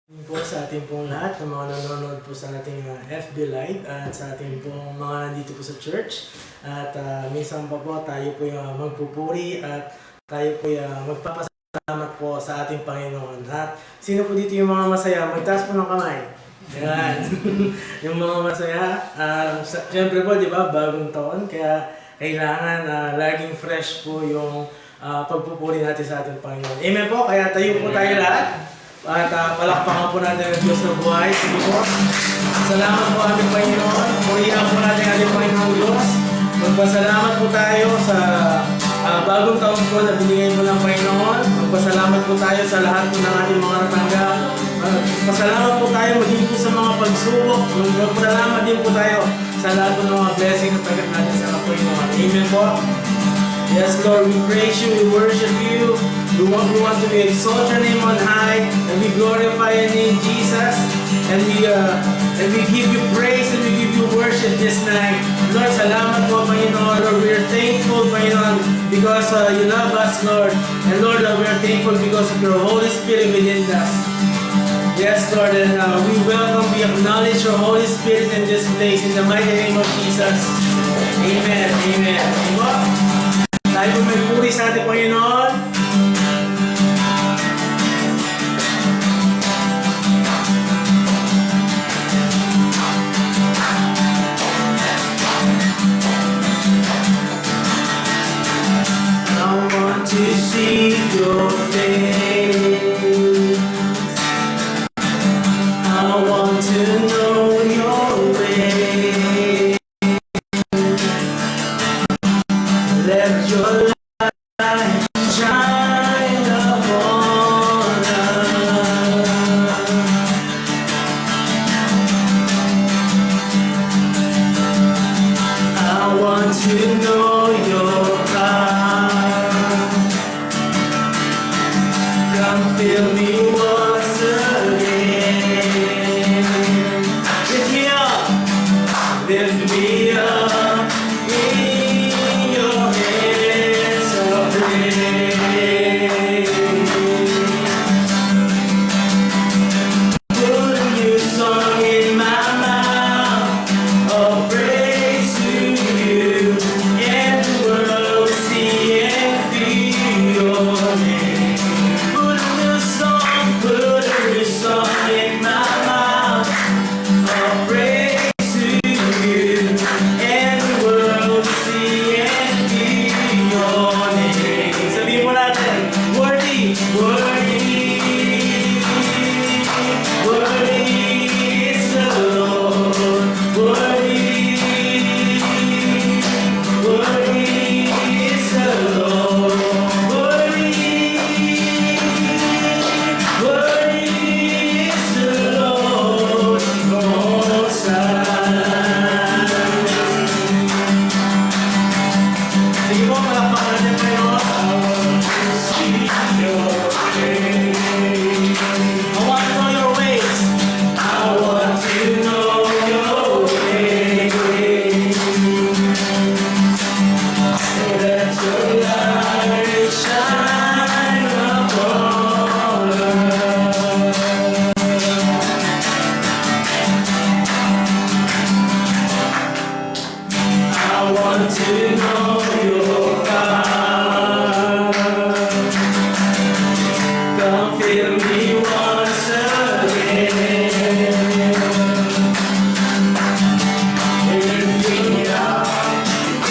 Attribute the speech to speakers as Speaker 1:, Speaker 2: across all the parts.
Speaker 1: Po sa ating pong lahat ng mga nanonood po sa ating FB Live at sa ating pong mga nandito po sa church. At minsan pa po tayo po yung magpupuri at tayo po yung magpapasalamat po sa ating Panginoon. At sino po dito yung mga masaya? Magtaas po ng kamay. Yan. Yung mga masaya. Siyempre po, di ba, bagong taon. Kaya kailangan laging fresh po yung pagpupuri natin sa ating Panginoon. Amen po, kaya tayo po tayo lahat. At palakpakan po natin ang Diyos na buhay. Sige po. Salamat po aming Panginoon. Purihan po natin ang ating Panginoon Diyos. Magpasalamat po tayo sa bagong taon po na binigay mo ng Panginoon. Magpasalamat po tayo sa lahat po ng ating mga natanggap. Magpasalamat po tayo maging po sa mga pagsubok. Magpasalamat din po tayo sa lahat po ng mga blessing na tagat natin sa Panginoon. Amen po. Yes, Lord, we praise you, we worship you. We want to exalt your name on high, and we glorify your name, Jesus. And we give you praise and we give you worship this night. Lord, salamat po, Panginoon. Lord, we are thankful, Panginoon, because you love us, Lord. And Lord, we are thankful because of your Holy Spirit within us. Yes, Lord, and we welcome, we acknowledge your Holy Spirit in this place, in the mighty name of Jesus. Amen, amen. Amen. Tayo po may puri sa ating Panginoon. I want to see your face. I want to know your way. Let your light shine upon us. I want to know your heart. Come fill me once again. Lift me up, lift me up in your hands of grace. Put a new song in my mouth of praise to you, and the world will see and feel your name. Put a new song in my mouth of praise to you, and the world will see and feel your name. Sabihin mo natin, worthy, worthy, worthy is the Lord, worthy, worthy is the Lord, worthy, worthy is the Lord Most High. Sige po, palakpakan natin kayo. I want to know your ways. I want to know your ways. Let your light shine upon us. I want to know your God. Come fill me once again. Lift me up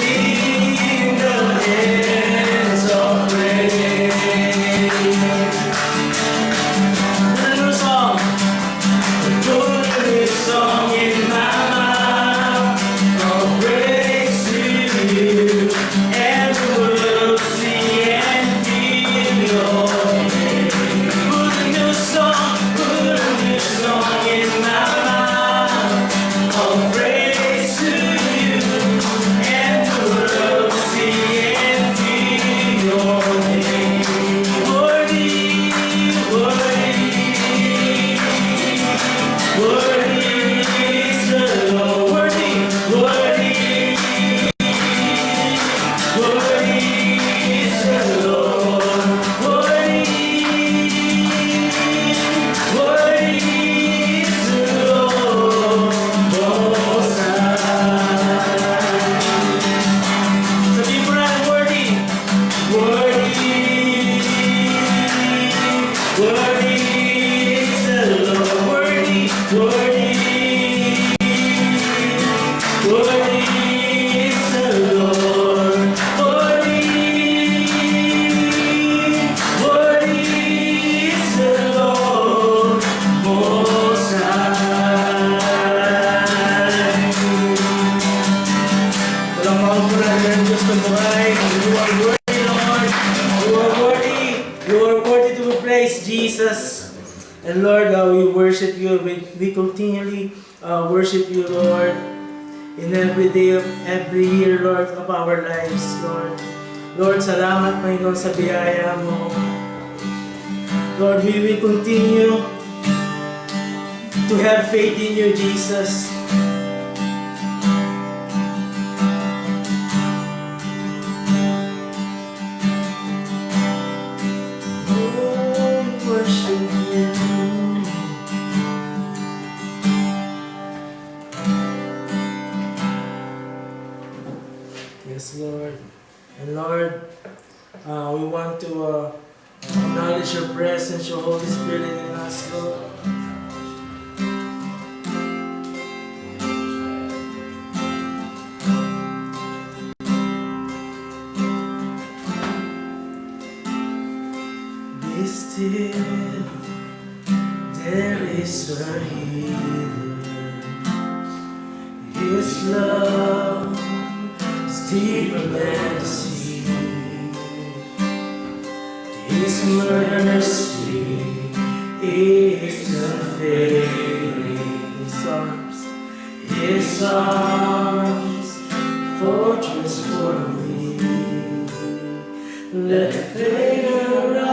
Speaker 1: in the hands of praise. A new song, put a new song in my mouth of praise to you. Walang maupunan ng Diyos ng buhay. You are worthy, Lord. You are worthy. You are worthy to be praised, Jesus. And Lord, we worship you. We continually worship you, Lord, in every day of every year, Lord, of our lives, Lord. Lord, salamat, Panginoon, sa biyaya mo. Lord, we will continue to have faith in you, Jesus. Yes, Lord. And Lord, we want to acknowledge your presence, your Holy Spirit in us, Lord. Be still, there is a healer. His love deeper than the sea. His mercy is unfailing. His arms, fortress for me. Let faith arise.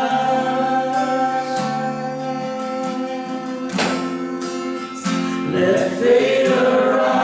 Speaker 1: Let faith arise.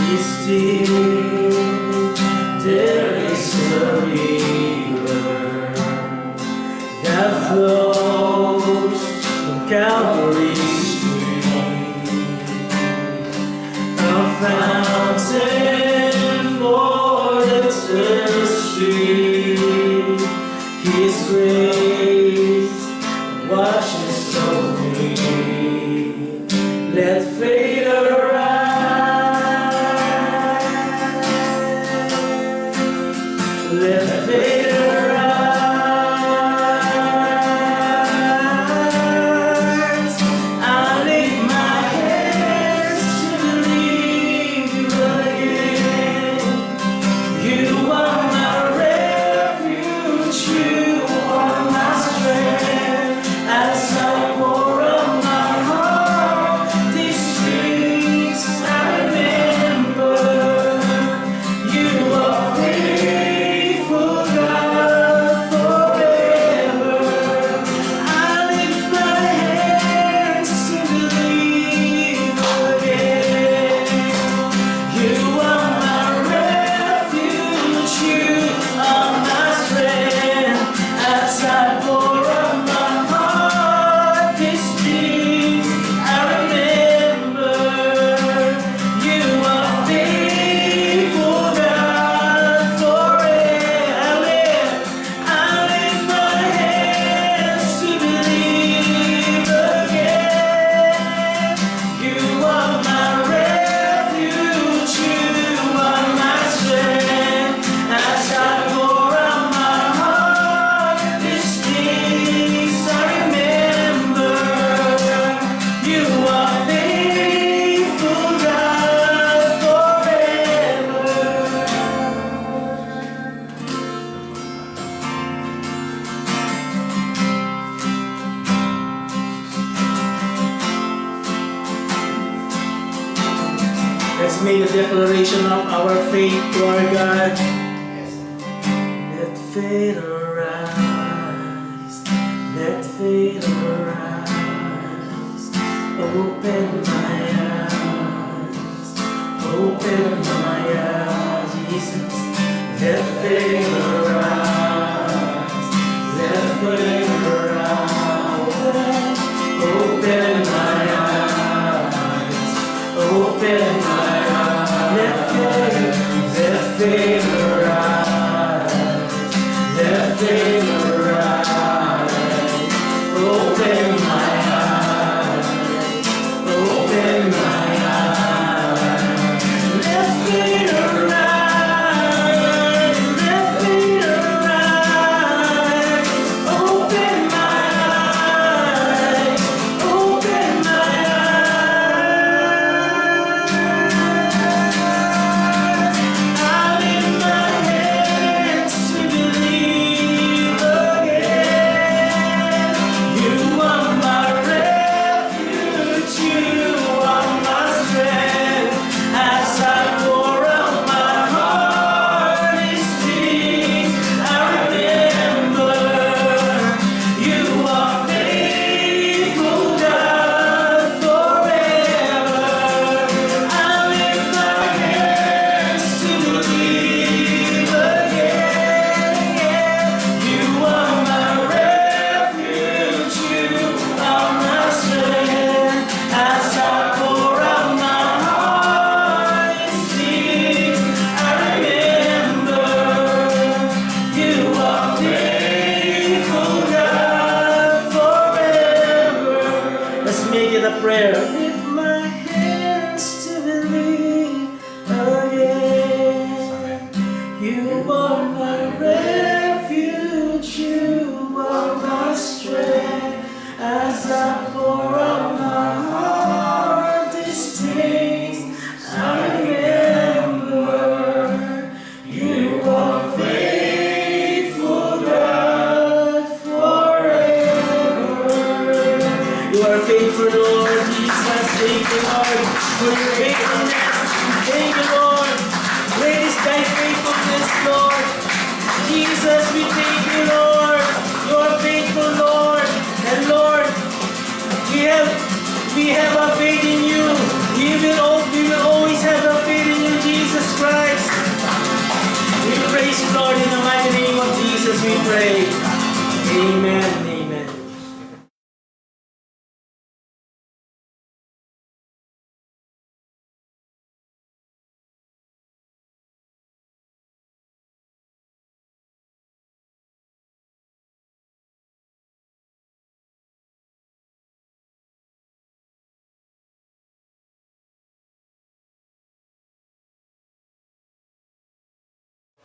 Speaker 1: Be still, there is a river that flows from Calvary's stream, a fountain for the thirsty. His grace washes over me. Let faith arise. Let faith arise. I lift my hands to believe you again. You are my refuge. You are my strength. As I pour out my heart, these streets I remember. You are faithful, God, forever. I lift my hands to believe again. You are my refuge. You are my strength. As I pour out my heart, these things I remember. You are faithful, God, forever. I lift my hands to believe again. You are my refuge. You are my strength. As I pour out my heart, these things I remember. You are faithful, God, forever. Let's make a declaration of our faith to our God. Let faith arise. Let faith arise. Open my eyes. Open my eyes, Jesus. Let faith arise.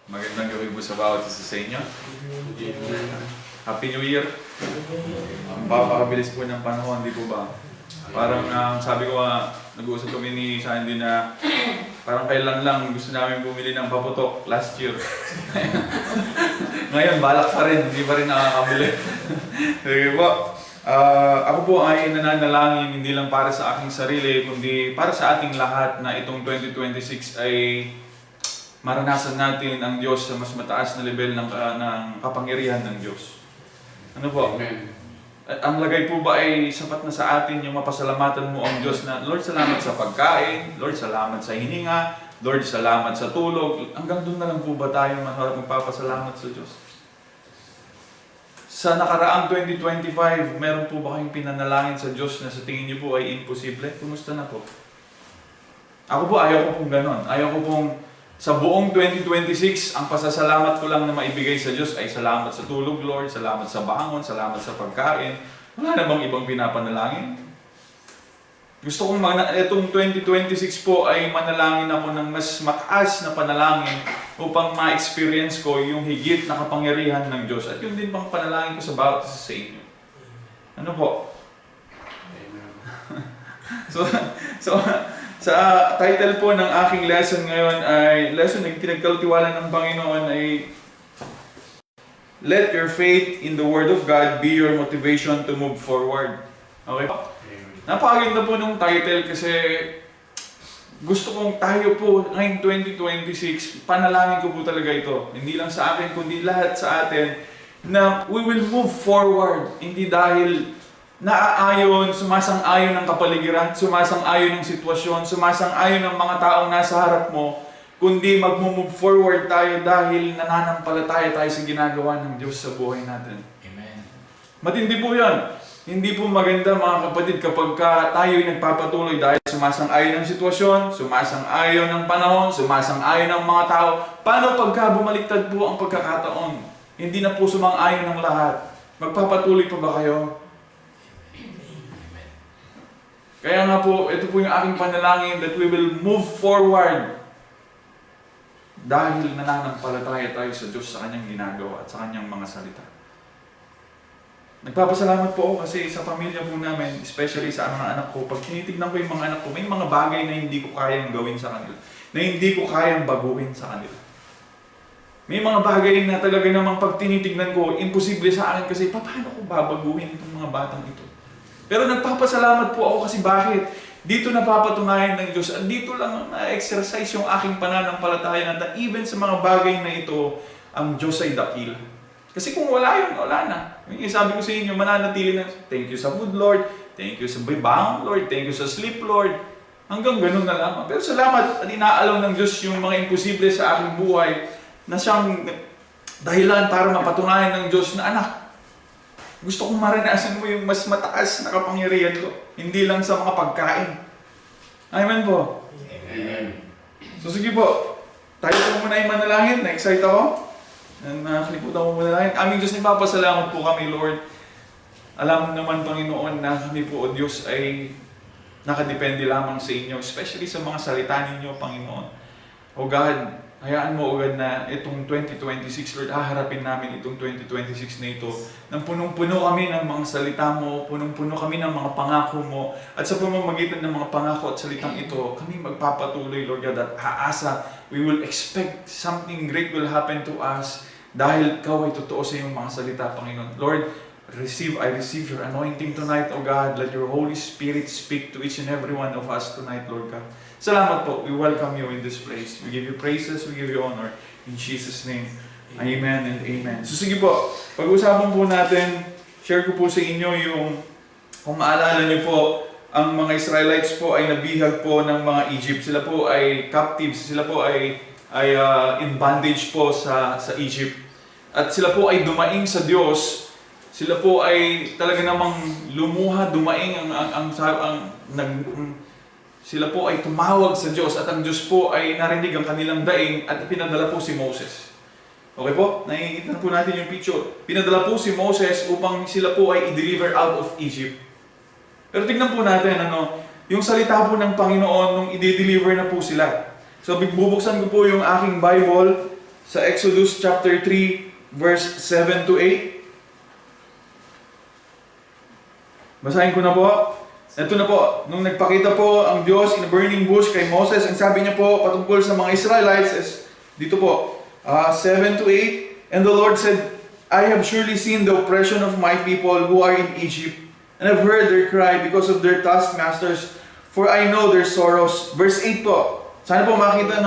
Speaker 2: Magandang gabi po sa bawat isa sa inyo. Happy New Year! Ang papakabilis po ng panahon, di po ba? Parang sabi ko nag-uusap kami ni Sandy na parang kailan lang gusto namin bumili ng paputok last year. Ngayon, balak pa rin, hindi pa rin nakakabili. Sige po. Ako po ay nananalangin hindi lang para sa aking sarili, kundi para sa ating lahat na itong 2026 ay maranasan natin ang Diyos sa mas mataas na level ng kapangyarihan ng Diyos. Ano po? Amen. Ang lagay po ba ay sapat na sa atin yung mapasalamatan mo ang Diyos na, Lord, salamat sa pagkain, Lord, salamat sa hininga, Lord, salamat sa tulog. Hanggang doon na lang po ba tayo magpapasalamat sa Diyos? Sa nakaraang 2025, meron po ba kayong pinanalangin sa Diyos na sa tingin niyo po ay imposible? Kumusta na po? Ako po, ayaw ko pong ganon. Ayaw ko pong sa buong 2026, ang pasasalamat ko lang na maibigay sa Diyos ay salamat sa tulog, Lord, salamat sa bangon, salamat sa pagkain. Wala namang ibang pinapanalangin. Gusto kong itong 2026 po ay manalangin ako ng mas mataas na panalangin upang ma-experience ko yung higit na kapangyarihan ng Diyos. At yun din pang panalangin ko sa bawat isa sa inyo. Ano po? So, sa title po ng aking lesson ngayon ay lesson na pinagkaltiwala ng Panginoon ay Let your faith in the Word of God be your motivation to move forward. Okay po? Napakaganda po ng title kasi gusto kong tayo po ngayong 2026, panalangin ko po talaga ito. Hindi lang sa akin, kundi lahat sa atin na we will move forward. Hindi dahil naaayon, sumasang-ayon ng kapaligiran, sumasang-ayon ng sitwasyon, sumasang-ayon ng mga taong nasa harap mo, kundi mag-move forward tayo dahil nananampalataya tayo sa ginagawa ng Diyos sa buhay natin. Amen. Matindi po yan. Hindi po maganda mga kapatid kapag tayo'y nagpapatuloy dahil sumasang-ayon ng sitwasyon, sumasang-ayon ng panahon, sumasang-ayon ng mga tao. Paano pagka bumaliktad po ang pagkakataon? Hindi na po sumang-ayon ng lahat. Magpapatuloy pa ba kayo? Kaya nga po, ito po yung aking panalangin that we will move forward dahil nananampalataya tayo sa Diyos sa Kanyang ginagawa at sa Kanyang mga salita. Nagpapasalamat po ako kasi sa pamilya po namin, especially sa mga anak ko, pag tinitignan ko yung mga anak ko, may mga bagay na hindi ko kayang gawin sa kanila, na hindi ko kayang baguhin sa kanila. May mga bagay na talaga namang pag tinitignan ko, imposible sa akin kasi paano ko babaguhin itong mga batang ito? Pero nagpapasalamat po ako kasi bakit? Dito napapatunayan ng Diyos at dito lang na-exercise yung aking pananampalataya na even sa mga bagay na ito, ang Diyos ay dakila. Kasi kung wala yun, wala na. Yung sabi ko sa inyo, mananatili na, thank you sa food, Lord. Thank you sa bangon, Lord. Thank you sa sleep, Lord. Hanggang ganun na lamang. Pero salamat at inaalaw ng Diyos yung mga imposible sa aking buhay na siyang dahilan para mapatunayan ng Diyos na anak. Gusto kong maranasan mo yung mas mataas na kapangyarihan ko. Hindi lang sa mga pagkain. Amen po.
Speaker 3: Amen.
Speaker 2: So sige po. Tayo po muna yung manalangin. Na-excite ako. Nakalimutan ko muna lang. Aming Diyos, nagpapasalamat po kami, Lord. Alam naman, Panginoon, na kami po, O Diyos, ay nakadepende lamang sa inyo, especially sa mga salita ninyo, Panginoon. O God, hayaan mo, O God, na itong 2026, Lord, haharapin namin itong 2026 na ito, nang punong-puno kami ng mga salita mo, punong-puno kami ng mga pangako mo, at sa pamamagitan ng mga pangako at salitang ito, kami magpapatuloy, Lord God, at aasa, we will expect something great will happen to us dahil Ikaw ay totoo sa iyong mga salita, Panginoon. Lord, I receive your anointing tonight, O God. Let your Holy Spirit speak to each and every one of us tonight, Lord God. Salamat po. We welcome you in this place. We give you praises, we give you honor. In Jesus' name, amen and amen. So sige po, pag-usapan po natin, share ko po sa inyo yung, kung maalala niyo po, ang mga Israelites po ay nabihag po ng mga Egypt. Sila po ay captives. Sila po ay in bondage po sa Egypt. At sila po ay dumaing sa Diyos. Sila po ay talaga namang lumuha, dumaing sila po ay tumawag sa Diyos at ang Diyos po ay narinig ang kanilang daing at pinadala po si Moses. Okay po? Nakikita po natin yung picture. Pinadala po si Moses upang sila po ay i-deliver out of Egypt. Pero tignan po natin, yung salita po ng Panginoon nung i-deliver na po sila. So, bubuksan ko po yung aking Bible sa Exodus chapter 3, verse 7 to 8. Basahin ko na po. Ito na po, nung nagpakita po ang Diyos in a burning bush kay Moses, ang sabi niya po patungkol sa mga Israelites is, dito po, 7 to 8, and the Lord said, I have surely seen the oppression of my people who are in Egypt, and have heard their cry because of their taskmasters, for I know their sorrows. Verse 8 po, sana po makita,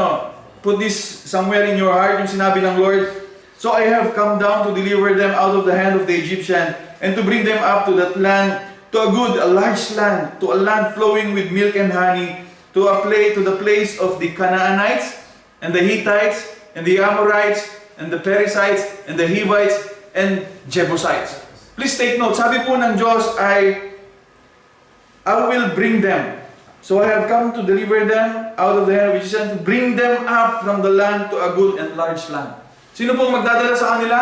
Speaker 2: put this somewhere in your heart, yung sinabi ng Lord, so I have come down to deliver them out of the hand of the Egyptian, and to bring them up to that land, to a large land, to a land flowing with milk and honey, to the place of the Canaanites, and the Hittites, and the Amorites, and the Perizzites, and the Hivites, and Jebusites. Please take note, sabi po ng Diyos ay, I will bring them. So I have come to deliver them out of the hand of Egyptians, to bring them up from the land to a good and large land. Sino po magdadala sa kanila?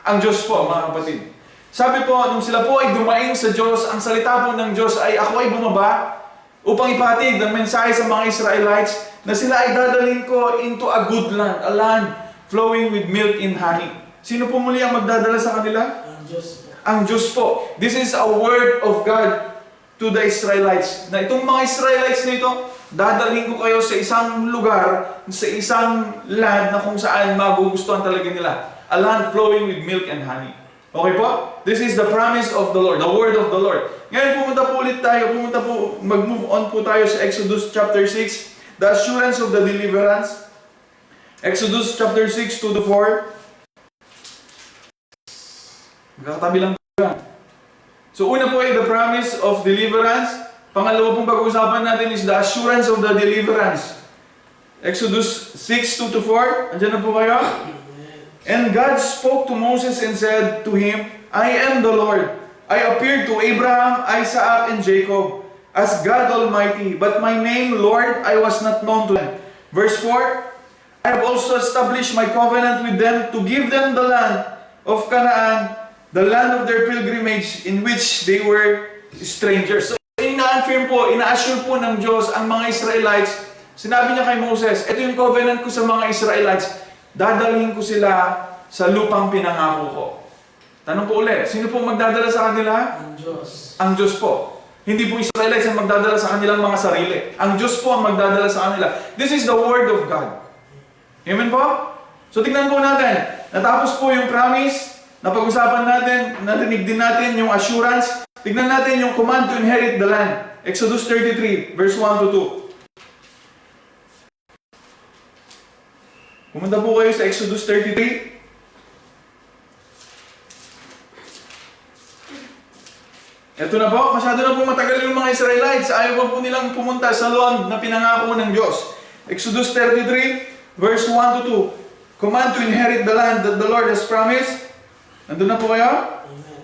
Speaker 2: Ang Diyos po, mga kapatid. Sabi po, nung sila po ay dumaing sa Diyos, ang salita po ng Diyos ay, ako ay bumaba upang ipatid ang mensahe sa mga Israelites na sila ay dadalhin ko into a good land, a land flowing with milk and honey. Sino po muli ang magdadala sa kanila?
Speaker 1: Ang Diyos po.
Speaker 2: Ang Diyos po. This is a word of God to the Israelites. Na itong mga Israelites na ito, dadalhin ko kayo sa isang lugar, sa isang land na kung saan magugustuhan talaga nila. A land flowing with milk and honey. Okay po? This is the promise of the Lord, the word of the Lord. Ngayon pumunta po ulit tayo, mag-move on po tayo sa Exodus chapter 6, the assurance of the deliverance. Exodus chapter 6, 2-4. Magkakatabi lang po yan. So una po ay the promise of deliverance. Pangalawa pong pag-uusapan natin is the assurance of the deliverance. Exodus 6, 2-4. Andiyan na po kayo? And God spoke to Moses and said to him, I am the Lord. I appeared to Abraham, Isaac, and Jacob as God Almighty, but my name, Lord, I was not known to them. Verse 4, I have also established my covenant with them to give them the land of Canaan, the land of their pilgrimage in which they were strangers. So, ina-affirm po, ina-assure po ng Diyos ang mga Israelites. Sinabi niya kay Moses, ito yung covenant ko sa mga Israelites, dadalhin ko sila sa lupang pinangako ko. Tanong ko ulit, sino po magdadala sa kanila?
Speaker 1: Ang Diyos.
Speaker 2: Ang Diyos po. Hindi po Israelites ang magdadala sa kanilang mga sarili. Ang Diyos po ang magdadala sa kanila. This is the Word of God. Amen po? So tingnan po natin. Natapos po yung promise. Napag-usapan natin. Narinig din natin yung assurance. Tingnan natin yung command to inherit the land. Exodus 33, verse 1 to 2. Pumunta po kayo sa Exodus 33. Ito na po, masyado na po matagal yung mga Israelites. Ayaw po nilang pumunta sa land na pinangako ng Diyos. Exodus 33, verse 1 to 2. Command to inherit the land that the Lord has promised. Nandun na po kayo?
Speaker 1: Amen.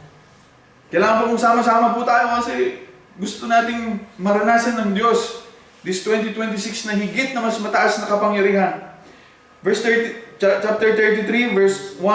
Speaker 2: Kailangan po sama-sama po tayo kasi gusto nating maranasan ng Diyos this 2026 na higit na mas mataas na kapangyarihan. Chapter 33, verse 1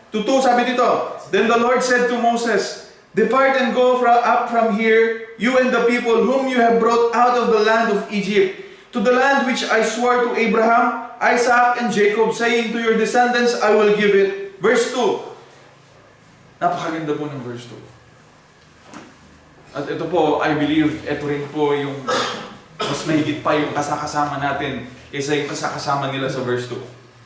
Speaker 2: to 2, sabi dito, Then the Lord said to Moses, Depart and go up from here, you and the people whom you have brought out of the land of Egypt, to the land which I swore to Abraham, Isaac, and Jacob, saying, To your descendants I will give it. Verse 2. Napakaganda po ng verse 2. At ito po, I believe, ito rin po yung mas mahigit pa yung kasakasama natin kaysa yung kasakasama nila sa verse 2.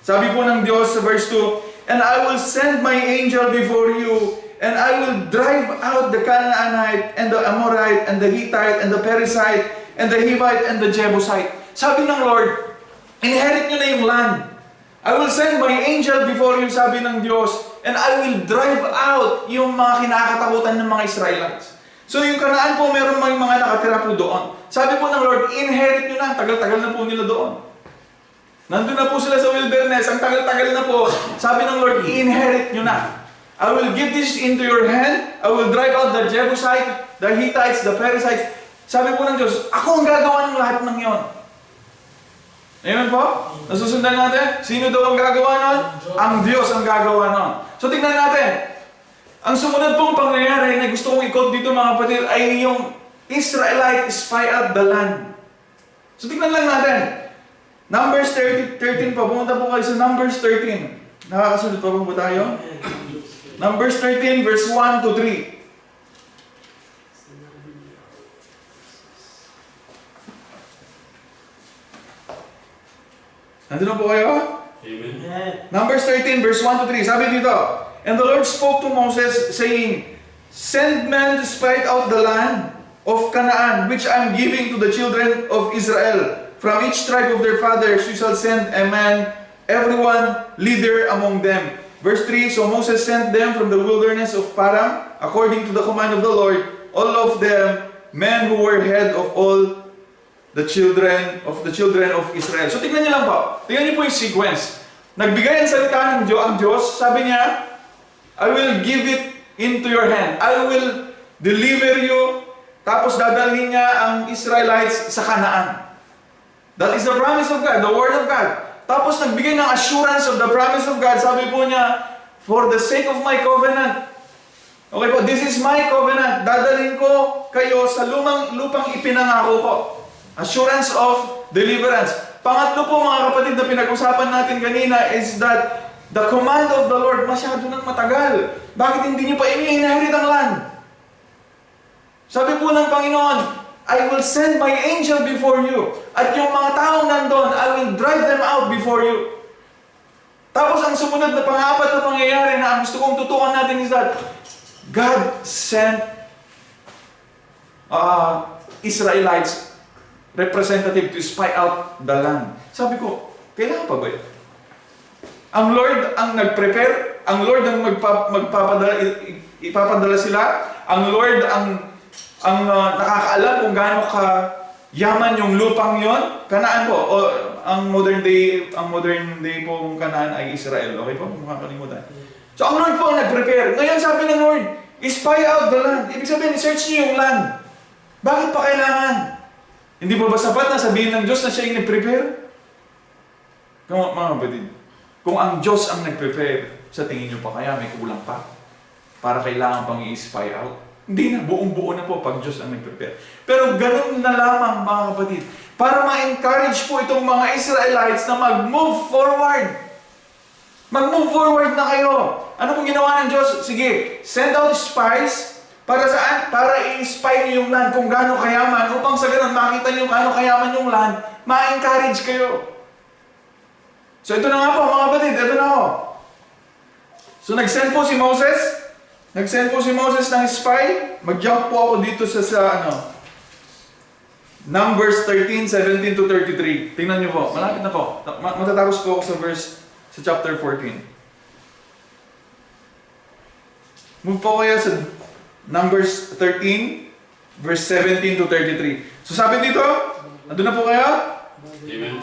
Speaker 2: Sabi po ng Diyos sa verse 2, And I will send my angel before you, and I will drive out the Canaanite, and the Amorite, and the Hittite, and the Perizzite, and the Hivite, and the Jebusite. Sabi ng Lord, inherit nyo na yung land. I will send my angel before you, sabi ng Diyos, and I will drive out yung mga kinakatakutan ng mga Israelites. So yung Kanaan po, meron may mga nakatira po doon. Sabi po ng Lord, inherit nyo na. Tagal-tagal na po nila doon. Nandun na po sila sa wilderness. Ang tagal-tagal na po. Sabi ng Lord, inherit nyo na. I will give this into your hand. I will drive out the Jebusite, the Hittites, the Perizzites. Sabi po ng Diyos, ako ang gagawa ng lahat ng yon. Amen po? Nasusundan natin? Sino daw ang gagawa nun? Ang Diyos ang gagawa nun. So tingnan natin. Ang sumunod pong pangyayari na gusto kong i-quote dito mga kapatid ay yung Israelite spy out the land. So tingnan lang natin. Numbers 13 pa. Pumunta po kayo sa Numbers 13. Nakakasunod pa po tayo? Numbers 13 verse 1 to 3. Nandun na po kayo?
Speaker 1: Amen.
Speaker 2: Numbers 13 verse 1 to 3. Sabi dito, And the Lord spoke to Moses, saying, Send men to spy out the land of Canaan, which I am giving to the children of Israel. From each tribe of their fathers you shall send a man, everyone leader among them. Verse 3, So Moses sent them from the wilderness of Paran, according to the command of the Lord, all of them men who were head of all the children of Israel. So tingnan niyo lang po. Tingnan niyo po yung sequence. Nagbigay ang salita ng Diyos, sabi niya, I will give it into your hand. I will deliver you. Tapos dadalhin niya ang Israelites sa Canaan. That is the promise of God, the word of God. Tapos nagbigay ng assurance of the promise of God. Sabi po niya, for the sake of my covenant. Okay po, this is my covenant. Dadalhin ko kayo sa lupang ipinangako ko. Assurance of deliverance. Pangatlo po mga kapatid na pinag-usapan natin kanina is that the command of the Lord masyado nang matagal. Bakit hindi niyo pa ini-inherit ang land? Sabi po ng Panginoon, I will send my angel before you. At yung mga taong nandun, I will drive them out before you. Tapos ang sumunod na pang-apat na pangyayari na ang gusto kong tutukan natin is that God sent Israelites representative to spy out the land. Sabi ko, kailangan pa ba yun? Ang Lord ang nag-prepare, ang Lord ang ipapadala sila, ang Lord ang nakakaalam kung gaano ka yaman yung lupang yon. Kanaan po, o ang modern day po kung Kanaan ay Israel. Okay po? Makakalimutan. So ang Lord po ang nag-prepare. Ngayon sabi ng Lord, spy out the land. Ibig sabihin, search niyo yung land. Bakit pa kailangan? Hindi ba sapat na sabihin ng Diyos na siya yung nag-prepare? Mga kapatid, kung ang Diyos ang nag-prepare, sa tingin nyo pa kaya may kulang pa? Para kailangan pang i-spy out? Hindi na, buong-buo na po pag Diyos ang nag-prepare. Pero ganun na lamang mga kapatid, para ma-encourage po itong mga Israelites na mag-move forward. Mag-move forward na kayo. Ano pong ginawa ng Diyos? Sige, send out spies. Para saan? Para i-spy niyo yung land kung gaano kayaman. Upang sa ganun, makita niyo gaano kayaman yung land, ma-encourage kayo. So ito na nga po mga kapatid, ito na ako. So nag-send po si Moses. Nag-send po si Moses ng spy. Mag-jump po ako dito sa Numbers 13:17 to 33. Tingnan niyo po, malapit na po. Matatapos po ako sa chapter 14. Move po kayo sa Numbers 13, verse 17 to 33. So sabi dito, nandun na po kayo?
Speaker 3: Amen.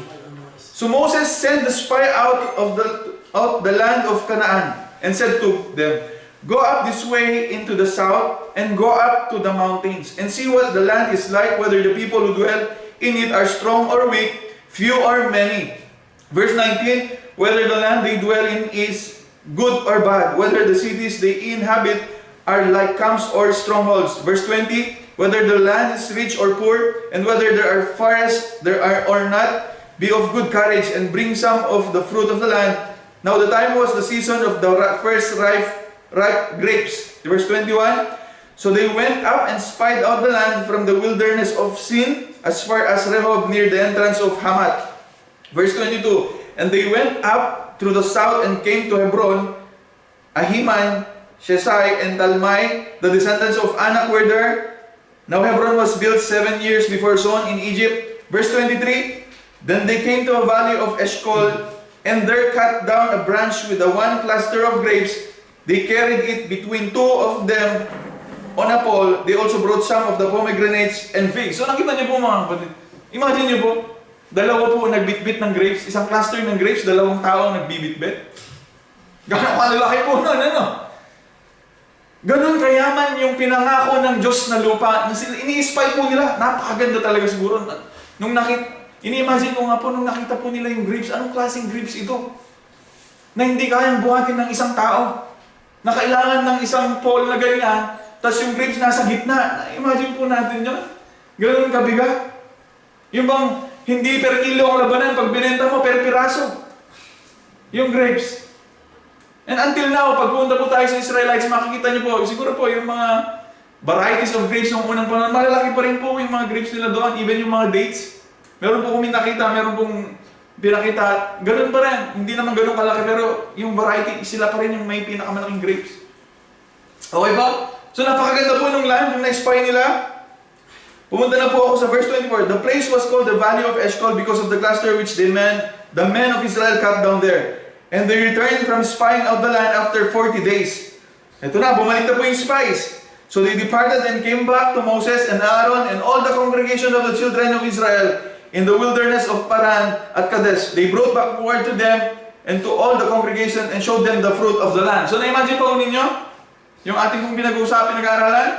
Speaker 2: So Moses sent the spy out of the land of Canaan and said to them, "Go up this way into the south and go up to the mountains and see what the land is like, whether the people who dwell in it are strong or weak, few or many." Verse 19, "Whether the land they dwell in is good or bad, whether the cities they inhabit are like camps or strongholds." Verse 20, "Whether the land is rich or poor, and whether there are forests there are or not, be of good courage and bring some of the fruit of the land." Now the time was the season of the first ripe grapes. Verse 21, "So they went up and spied out the land from the wilderness of Sin as far as Rehob near the entrance of Hamath." Verse 22, "And they went up through the south and came to Hebron. Ahiman, Shesai, and Talmai, the descendants of Anak, were there. Now Hebron was built 7 years before Zoan in Egypt." Verse 23, "Then they came to a valley of Eshcol, and there cut down a branch with one cluster of grapes. They carried it between two of them on a pole. They also brought some of the pomegranates and figs." So nakita niyo po mga kapatid. Imagine niyo po, dalawa po nagbitbit ng grapes, isang cluster ng grapes, dalawang tao ang nagbibitbit. Gano'ng kalalaki po nun, ano? Ganon kayaman yung pinangako ng Diyos na lupa. Ini-spy po nila. Napakaganda talaga siguro. Ini-imagine ko nga po nung nakita po nila yung grapes. Anong klaseng grapes ito? Na hindi kayang buhatin ng isang tao. Na kailangan ng isang pole na ganyan. Tapos yung grapes nasa gitna. Imagine po natin yun. Ganon kabigat. Yung bang hindi per kilo ang labanan pag binenta mo per piraso. Yung grapes. And until now, pag pumunta po tayo sa Israelites, makikita niyo po, siguro po yung mga varieties of grapes ng unang panahon, malalaki pa rin po yung mga grapes nila doon, even yung mga dates. Meron po kami nakita, meron pong pinakita, ganun pa rin. Hindi naman ganun kalaki, pero yung variety, sila pa rin yung may pinakamalaking grapes. Okay ba? So napakaganda po ng land, yung na-spy nila. Pumunta na po ako sa verse 24. "The place was called the Valley of Eshcol because of the cluster which the men of Israel cut down there. And they returned from spying out the land after 40 days. Ito na, bumalik na po yung spies. "So they departed and came back to Moses and Aaron and all the congregation of the children of Israel in the wilderness of Paran at Kadesh. They brought back word to them and to all the congregation and showed them the fruit of the land." So na-imagine po ninyo? Yung ating pong pinag-uusapan, nag-aaralan?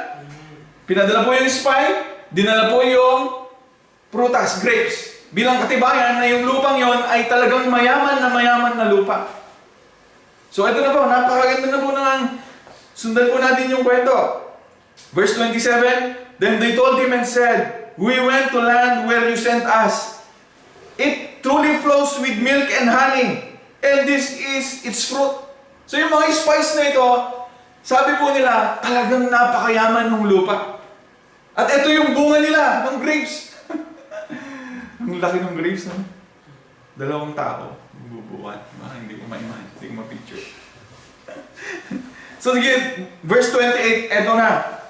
Speaker 2: Pinadala po yung spy, dinala po yung prutas, grapes. Bilang katibayan na yung lupang yon ay talagang mayaman na lupa. So ito na po, napakaganda na po nang sundan po natin yung kwento. Verse 27, "Then they told him and said, 'We went to land where you sent us. It truly flows with milk and honey, and this is its fruit.'" So yung mga spice na ito, sabi po nila, talagang napakayaman ng lupa. At ito yung bunga nila, ng grapes. Ang laki ng grapes, no? Dalawang tao, bubuhat. Hindi ko ma-imagine, hindi ko ma-picture. So again, verse 28, eto na.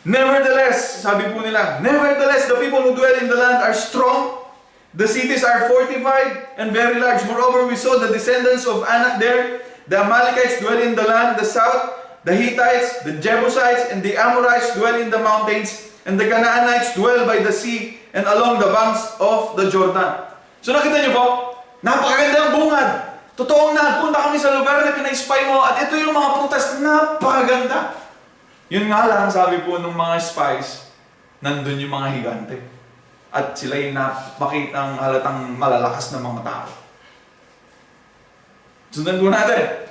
Speaker 2: "Nevertheless," sabi po nila, "Nevertheless, the people who dwell in the land are strong. The cities are fortified and very large. Moreover, we saw the descendants of Anak there. The Amalekites dwell in the land, the south. The Hittites, the Jebusites, and the Amorites dwell in the mountains. And the Canaanites dwell by the sea and along the banks of the Jordan." So nakita niyo po, napakaganda ang bungad. Totoong nagpunta kami sa lugar na pinay-spy mo at ito yung mga prutas, napakaganda. Yun nga lang, sabi po ng mga spies, nandun yung mga higante. At sila yung napakitang halatang malalakas na mga tao. Sundan po natin.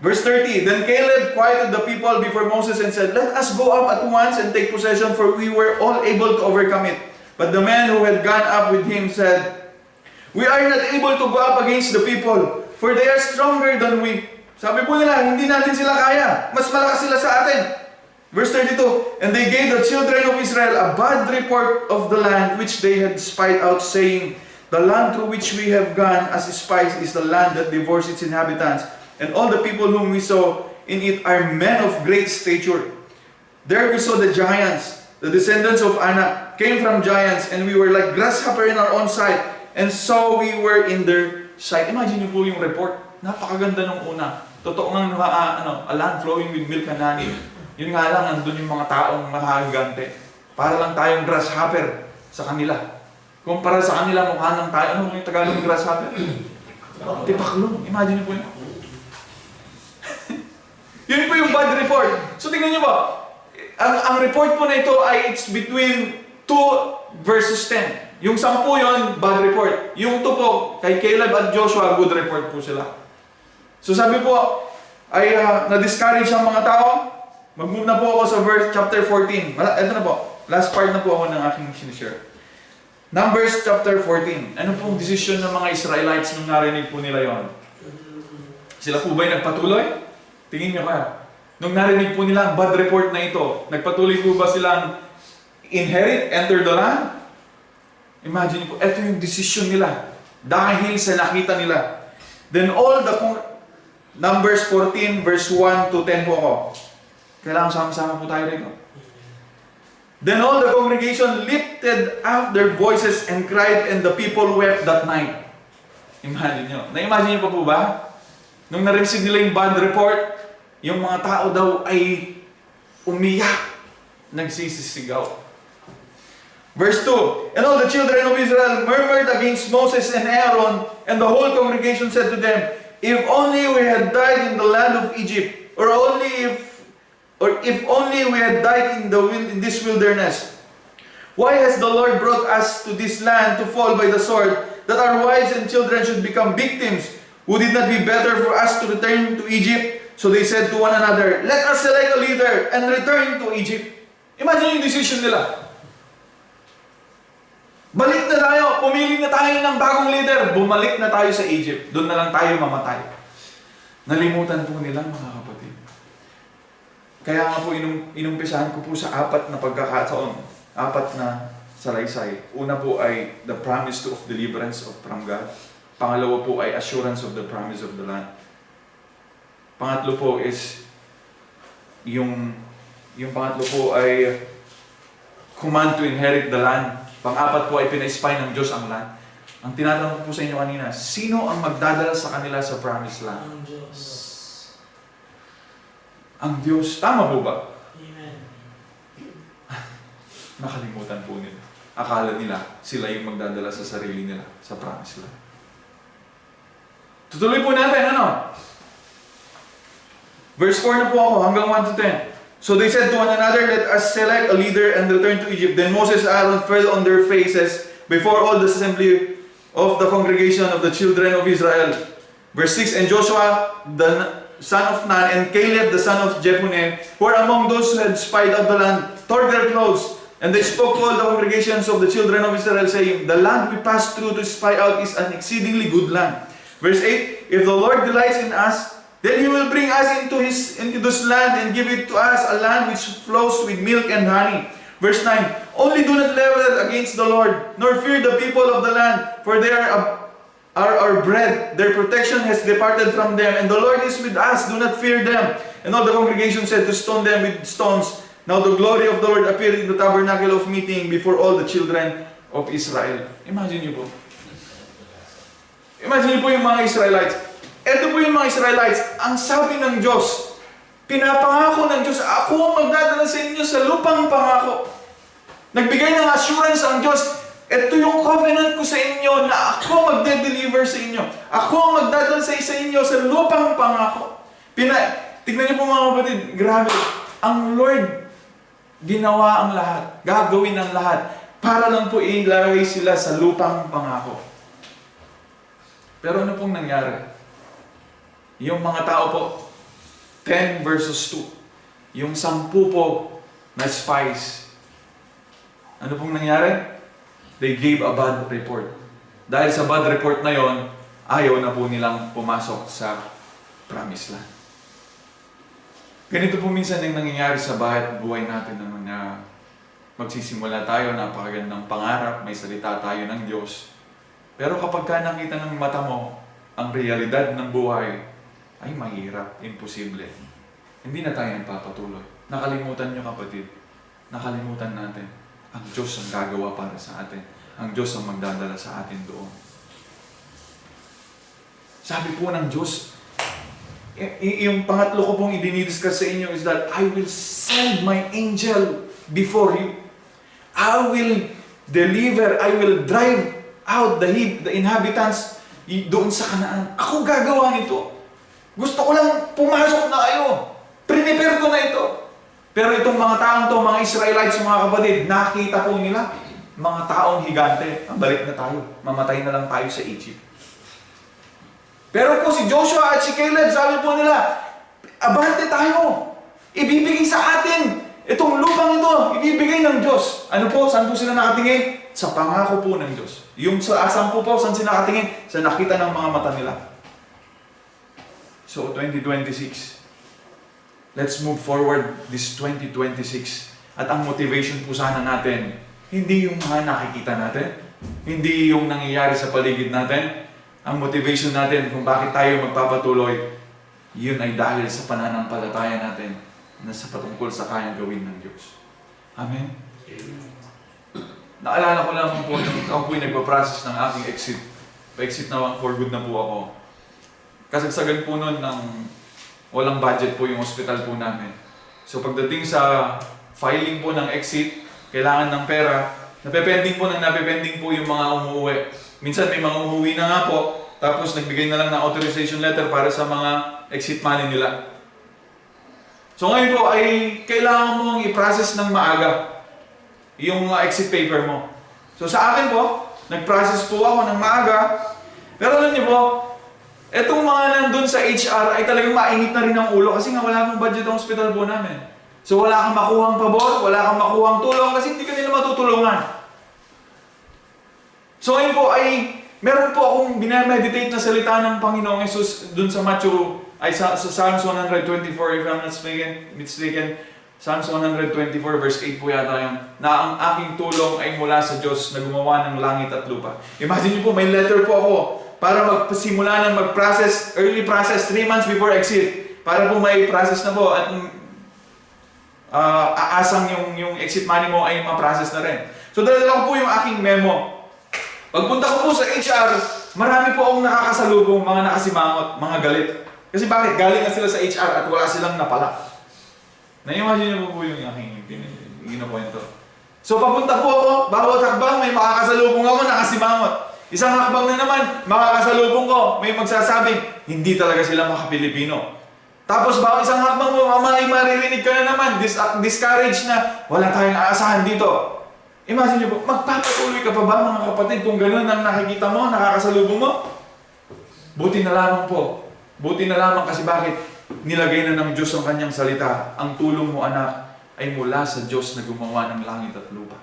Speaker 2: Verse 30, Then Caleb quieted the people before Moses and said, Let us go up at once and take possession, for we were all able to overcome it. But the men who had gone up with him said, We are not able to go up against the people, for they are stronger than we. Sabi po nila, hindi natin sila kaya. Mas malakas sila sa atin. Verse 32, And they gave the children of Israel a bad report of the land which they had spied out, saying, The land through which we have gone as spies is the land that devours its inhabitants. And all the people whom we saw in it are men of great stature. There we saw the giants, the descendants of Anak, came from giants, and we were like grasshopper in our own sight, and so we were in their sight. Imagine niyo po yung report. Napakaganda nung una. Totoo nga a land flowing with milk and honey. Yun nga lang, andun yung mga taong mahagante. Para lang tayong grasshopper sa kanila. Kumpara sa kanila, mukha lang tayo. Ano yung Tagalog ng grasshopper? Tipaklong. Imagine niyo po yun. Yun po yung bad report. So tingnan niyo ba, ang report po na ito ay it's between 2 verses 10. Yung 10 yun, bad report. Yung 2 po, kay Caleb at Joshua, good report po sila. So sabi po, ay na-discourage ang mga tao. Mag-move na po ako sa chapter 14. Ito na po, last part na po ako ng aking sinishare. Numbers chapter 14. Ano pong decision ng mga Israelites nung narinig po nila yon? Sila po ba'y nagpatuloy? Tingin nyo kaya. Nung narinig po nila ang bad report na ito, nagpatuloy po ba silang enter the land? Imagine po, ito yung decision nila. Dahil sa nakita nila. Then all the Numbers 14 verse 1 to 10 po ako. Kailangan sama-sama po tayo rito. Then all the congregation lifted up their voices and cried, and the people wept that night. Imagine nyo. Na-imagine nyo pa po ba? Nung na-receive nila yung bad report, yung mga tao daw ay umiyak, nagsisisigaw. Verse 2, And all the children of Israel murmured against Moses and Aaron, and the whole congregation said to them, If only we had died in the land of Egypt, or if only we had died in this wilderness. Why has the Lord brought us to this land to fall by the sword, that our wives and children should become victims? Would it not be better for us to return to Egypt? So they said to one another, Let us select a leader and return to Egypt. Imagine yung decision nila. Balik na tayo, pumili na tayo ng bagong leader. Bumalik na tayo sa Egypt. Doon na lang tayo mamatay. Nalimutan po nila, mga kapatid. Kaya nga po, inumpisahan ko po sa 4 na pagkakataon. 4 na salaysay. Una po ay the promise of deliverance from God. Pangalawa po ay assurance of the promise of the land. Pangatlo po is yung pangatlo po ay command to inherit the land. Pang-apat po ay pina-spy ng Diyos ang land. Ang tinatanong ko po sa inyo kanina, sino ang magdadala sa kanila sa promised land?
Speaker 1: Ang Diyos.
Speaker 2: Ang Diyos. Tama po ba?
Speaker 1: Amen.
Speaker 2: Nakalimutan po nila. Akala nila sila yung magdadala sa sarili nila sa promised land. Tutuloy po natin, ano? Verse 4 na po ako, hanggang 1 to 10. So they said to one another, Let us select a leader and return to Egypt. Then Moses and Aaron fell on their faces before all the assembly of the congregation of the children of Israel. Verse 6, And Joshua, the son of Nun, and Caleb, the son of Jephunneh, who were among those who had spied out the land, tore their clothes. And they spoke to all the congregations of the children of Israel, saying, The land we passed through to spy out is an exceedingly good land. Verse 8, If the Lord delights in us, then He will bring us into this land and give it to us, a land which flows with milk and honey. Verse 9, Only do not level against the Lord, nor fear the people of the land, for they are our bread. Their protection has departed from them, and the Lord is with us. Do not fear them. And all the congregation said to stone them with stones. Now the glory of the Lord appeared in the tabernacle of meeting before all the children of Israel. Imagine niyo po. Imagine niyo po yung mga Israelites. Ito po yung mga Israelites, ang sabi ng Diyos, pinapangako ng Diyos, ako ang magdadala sa inyo sa lupang pangako. Nagbigay ng assurance ang Diyos, ito yung covenant ko sa inyo na ako magde-deliver sa inyo. Ako ang magdadala sa inyo sa lupang pangako. Tignan niyo po mga kapatid, grabe, ang Lord ginawa ang lahat, gagawin ang lahat, para lang po ilagay sila sa lupang pangako. Pero ano pong nangyari? Yung mga tao po, 10 verses 2. Yung 10 po na spies. Ano pong nangyari? They gave a bad report. Dahil sa bad report na yon, ayaw na po nilang pumasok sa promised land. Ganito po minsan yung nangyayari sa buhay natin naman na magsisimula tayo, napakagandang pangarap, may salita tayo ng Diyos. Pero kapag ka nakita ng mata mo, ang realidad ng buhay ay mahirap, imposible. Hindi na tayo nagpapatuloy. Nakalimutan nyo kapatid, nakalimutan natin. Ang Diyos ang gagawa para sa atin. Ang Diyos ang magdadala sa atin doon. Sabi po ng Diyos, yung pangatlo ko pong idinidiscuss sa inyo is that I will send my angel before you. I will deliver, I will drive out the inhabitants doon sa Kanaan. Ako gagawa nito. Gusto ko lang pumasok na kayo. Prepare ko na ito. Pero itong mga taong to, mga Israelites, mga kapatid, nakita po nila, mga taong higante, balik na tayo. Mamatay na lang tayo sa Egypt. Pero po si Joshua at si Caleb, sabi po nila, abante tayo. Ibibigay sa atin. Itong lupang ito, ibibigay ng Diyos. Ano po? Saan po sila nakatingin? Sa pangako po ng Diyos. Yung sa asang po, saan sila nakatingin? Sa nakita ng mga mata nila. So, 2026. Let's move forward this 2026. At ang motivation po sana natin, hindi yung mga nakikita natin, hindi yung nangyayari sa paligid natin. Ang motivation natin kung bakit tayo magpapatuloy, yun ay dahil sa pananampalataya natin na sa patungkol sa kayang gawin ng Diyos. Amen? Naalala ko lang po, ako po'y nagpa-process ng aking exit. Pa-exit na for good na po ako. Kasagsagan po nun ng walang budget po yung hospital po namin. So pagdating sa filing po ng exit, kailangan ng pera, napepending po yung mga umuwi. Minsan may mga umuwi na nga po, tapos nagbigay na lang ng authorization letter para sa mga exit money nila. So ngayon po ay kailangan mong i-process ng maaga yung exit paper mo. So sa akin po, nag-process po ako ng maaga, pero alam niyo po, etong mga nandun sa HR ay talagang mainit na rin ang ulo kasi nga wala akong budget ang hospital po namin. So wala kang makuhang pabor, wala kang makuhang tulong kasi hindi ka nila matutulungan. So ngayon po ay meron po akong binameditate na salita ng Panginoong Yesus dun sa sa Psalms 124, if I'm not mistaken, Psalms 124 verse 8 po yata yun, na ang aking tulong ay mula sa Diyos na gumawa ng langit at lupa. Imagine niyo po, may letter po ako para magsimula ng mag-process, early process, 3 months before exit. Para po may process na po at aasang yung exit money mo ay ma-process na rin. So dala ko po yung aking memo. Pagpunta ko po sa HR, marami po akong nakakasalubong, mga nakasimangot, mga galit. Kasi bakit? Galing na sila sa HR at wala silang napala. Na-imagine niyo po yung aking ginakwento. So papunta po ako, bawat hakbang may makakasalubong ako, nakasimangot. Isang hakbang na naman, makakasalubong ko, may magsasabing, hindi talaga sila maka-Pilipino. Tapos bawat isang hakbang mo, may maririnig ka na naman, discouraged na, wala tayong aasahan dito. Imagine niyo po, magpapatuloy ka pa ba mga kapatid kung gano'n ang nakikita mo, nakakasalubong mo? Buti na lamang po. Buti na lamang kasi bakit? Nilagay na ng Diyos ang kanyang salita. Ang tulong mo anak ay mula sa Diyos na gumawa ng langit at lupa.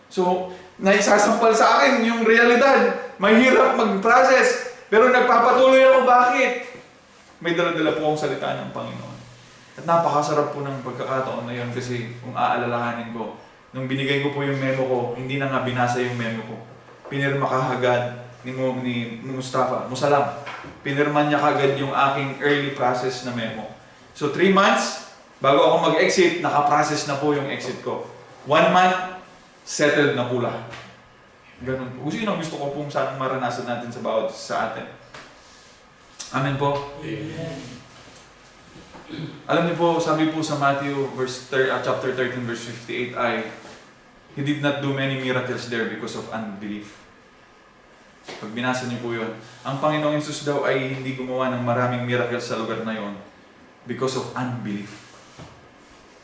Speaker 2: So, naisasampal sa akin yung realidad. Mahirap mag-process. Pero nagpapatuloy ako. Bakit? May dala-dala po akong salita ng Panginoon. At napakasarap po ng pagkakataon na yun kasi kung aalalahanin ko, nung binigay ko po yung memo ko, hindi na nga binasa yung memo ko. Pinirma kahagad ni Mustafa, Musalam. Pinirman niya kagad yung aking early process na memo. So 3 months, bago ako mag-exit, nakaprocess na po yung exit ko. 1 month, settled na po lahat. Ganun po. Yun ang gusto ko pong saan maranasan natin sa bawat sa atin. Amen po.
Speaker 1: Amen.
Speaker 2: Alam niyo po, sabi po sa Matthew chapter 13 verse 58 ay, He did not do many miracles there because of unbelief. Pag binasa niyo po yun, ang Panginoong Yesus daw ay hindi gumawa ng maraming miracles sa lugar na yon because of unbelief.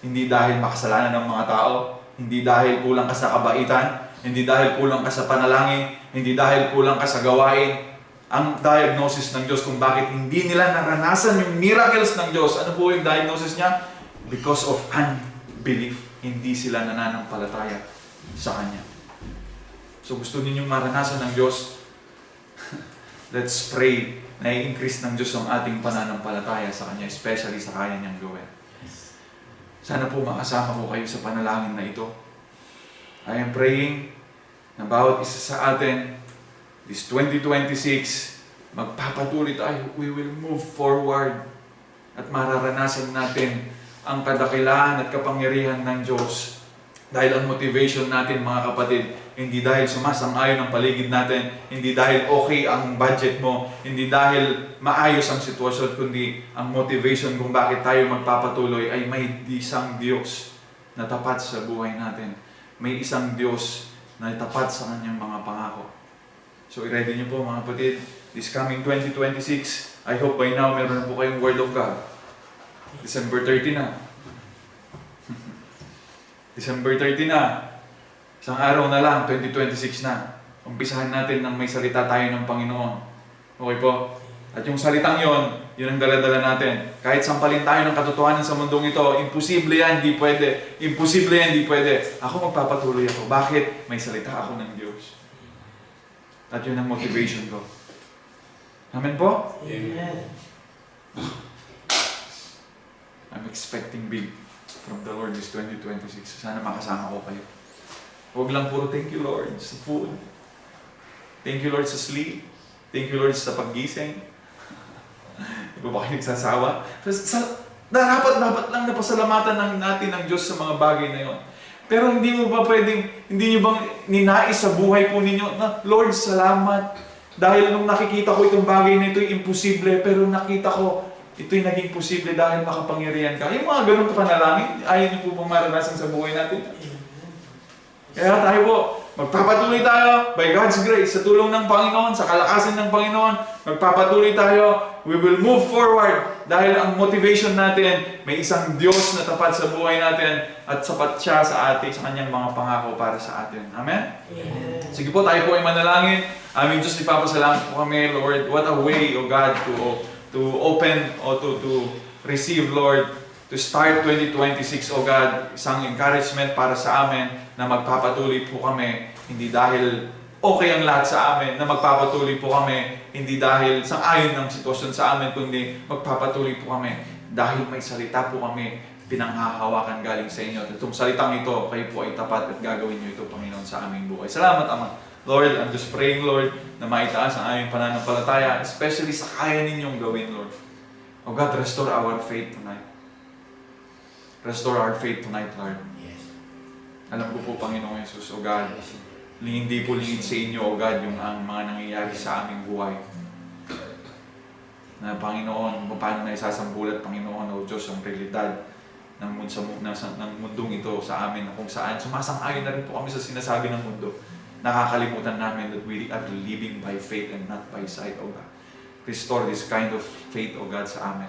Speaker 2: Hindi dahil makasalanan ng mga tao, hindi dahil kulang ka sa kabaitan, hindi dahil kulang ka sa panalangin, hindi dahil kulang ka sa gawain. ang diagnosis ng Diyos kung bakit hindi nila naranasan yung miracles ng Diyos. Ano po yung diagnosis niya? Because of unbelief. Hindi sila nananampalataya sa Kanya. So gusto ninyong maranasan ng Diyos? Let's pray na i-increase ng Diyos ang ating pananampalataya sa Kanya, especially sa kaya niyang gawin. Sana po makasama ko kayo sa panalangin na ito. I am praying na bawat isa sa atin, this 2026, magpapatuloy tayo. We will move forward at mararanasan natin ang kadakilaan at kapangyarihan ng Diyos. Dahil ang motivation natin, mga kapatid, hindi dahil sumasang-ayon ang paligid natin, hindi dahil okay ang budget mo, hindi dahil maayos ang sitwasyon, kundi ang motivation kung bakit tayo magpapatuloy ay may isang Diyos na tapat sa buhay natin. May isang Diyos na tapat sa kanyang mga pangako. So, i-ready niyo po mga kapatid, this coming 2026, I hope by now meron na po kayong Word of God. December 30 na. December 30 na. Isang araw na lang, 2026 na. Umpisahan natin nang may salita tayo ng Panginoon. Okay po? At yung salitang yon, yun ang dala-dala natin. Kahit sampalin tayo ng katotohanan sa mundong ito, imposible yan, hindi pwede. Imposible yan, hindi pwede. Ako magpapatuloy ako. Bakit? May salita ako ng Diyos. At yun ang motivation ko. Amen po?
Speaker 1: Amen.
Speaker 2: I'm expecting big from the Lord this 2026. Sana makasama ko kayo. Huwag lang puro thank you Lord sa food. Thank you Lord sa sleep. Thank you Lord sa paggising. Di ba kayo nagsasawa? Dapat lang napasalamatan natin ng Diyos sa mga bagay na yon. Pero hindi niyo bang ninais sa buhay po ninyo na, Lord, salamat. Dahil nung nakikita ko itong bagay na ito'y imposible, pero nakita ko ito'y naging posible dahil makapangyarihan ka. Yung mga ganun panalangin, ayaw niyo po bang maranasan sa buhay natin? Kaya tayo po, magpapatuloy tayo by God's grace, sa tulong ng Panginoon, sa kalakasan ng Panginoon, magpapatuloy tayo, we will move forward dahil ang motivation natin, may isang Diyos na tapat sa buhay natin at sapat siya sa atin, sa kanyang mga pangako para sa atin. Amen?
Speaker 1: Amen.
Speaker 2: Sige po, tayo po ay manalangin. Aming Diyos, ipapasalamat po kami, Lord. What a way, O God, to open o to receive, Lord, to start 2026, O God, isang encouragement para sa amin na magpapatuloy po kami, hindi dahil okay ang lahat sa amin, na magpapatuloy po kami, hindi dahil sang-ayon ng sitwasyon sa amin, kundi magpapatuloy po kami dahil may salita po kami pinanghahawakan galing sa inyo. At itong salitang ito, kayo po ay tapat at gagawin niyo ito, Panginoon, sa aming buhay. Salamat, Ama. Lord, I'm just praying, Lord, na maitaas ang aming pananampalataya, especially sa kaya ninyong gawin, Lord. Oh God, restore our faith tonight. Restore our faith tonight, Lord.
Speaker 1: Yes.
Speaker 2: Alam ko po, Panginoon Jesus, O God, hindi po lingid sa inyo, O God, yung ang mga nangyayari sa aming buhay. Na Panginoon, paano na isasambulat, Panginoon, O Diyos, ang realidad ng mundong ito sa amin, kung saan sumasang-ayon na rin po kami sa sinasabi ng mundo. Nakakalimutan namin that we are living by faith and not by sight, O God. Restore this kind of faith, O God, sa amin.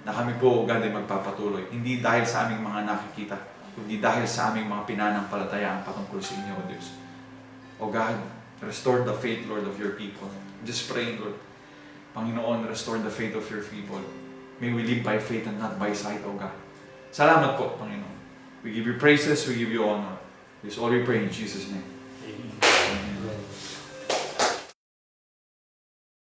Speaker 2: Na kami po, O God, ay magpapatuloy. Hindi dahil sa aming mga nakikita, kundi dahil sa aming mga pinanampalatayaan patungkol sa inyo, O Diyos. O God, restore the faith, Lord, of your people. Just praying, Lord. Panginoon, restore the faith of your people. May we live by faith and not by sight, O God. Salamat po, Panginoon. We give you praises, we give you honor. This all we pray in Jesus' name.